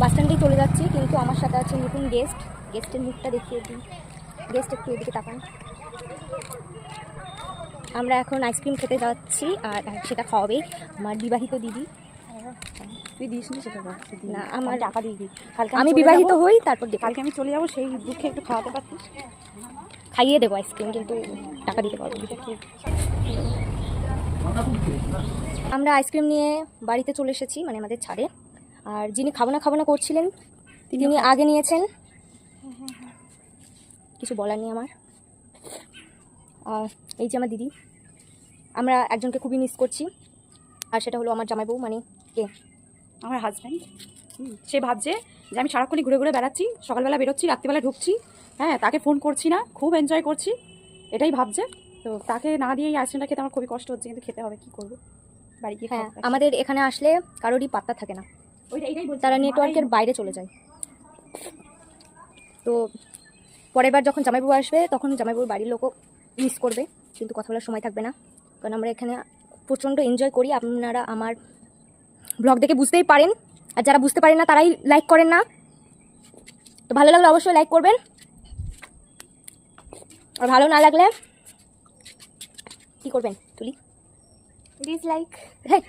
বাস স্ট্যান্ডেই চলে যাচ্ছি, কিন্তু আমার সাথে আছে নতুন গেস্ট। গেস্টের মুখটা দেখিয়ে দিই। গেস্ট একটু এদিকে তাকান। আমরা এখন আইসক্রিম খেতে যাচ্ছি, আর সেটা খাওয়াবে আমার বিবাহিত দিদি। তুই দিস নি সেটা না, আমার টাকা দিয়ে দিই। কালকে আমি বিবাহিত হই, তারপর কালকে আমি চলে যাবো, সেই দুঃখে একটু খাওয়াতে পারতিস। খাইয়ে দেবো আইসক্রিম, কিন্তু টাকা দিতে পারবো। আমরা আইসক্রিম নিয়ে বাড়িতে চলে এসেছি, মানে আমাদের ছাদে। আর যিনি খাবো না করছিলেন তিনি আগে নিয়েছেন। কিছু বলার নেই আমার। এই যে আমার দিদি, আমরা একজনকে খুবই মিস করছি, আর সেটা হলো আমার জামাইবউ, মানে কে, আমার হাজব্যান্ড। সে ভাবছে যে আমি সারাক্ষণই ঘুরে ঘুরে বেড়াচ্ছি, সকালবেলা বেরোচ্ছি, রাত্রিবেলা ঢুকছি, হ্যাঁ, তাকে ফোন করছি না, খুব এনজয় করছি, এটাই ভাবছে। তো তাকে না দিয়ে এই আইসক্রিমটা খেতে আমার খুবই কষ্ট হচ্ছে, কিন্তু খেতে হবে, কি করবো, বাড়ি গিয়ে। হ্যাঁ, আমাদের এখানে আসলে কারোরই পাত্তা থাকে না, তারা নেটওয়ার্কের বাইরে চলে যায়। তো পরের বার যখন জামাইবাবু আসবে, তখন জামাইবাবুর বাড়ির লোকও মিস করবে, কিন্তু কথা বলার সময় থাকবে না, কারণ আমরা এখানে প্রচণ্ড এনজয় করি। আপনারা আমার ব্লগ দেখে বুঝতেই পারেন, আর যারা বুঝতে পারেন না তারাই লাইক করেন না। তো ভালো লাগলে অবশ্যই লাইক করবেন, আর ভালো না লাগলে কি করবেন, তুলি ডিসলাইক। হ্যাঁ,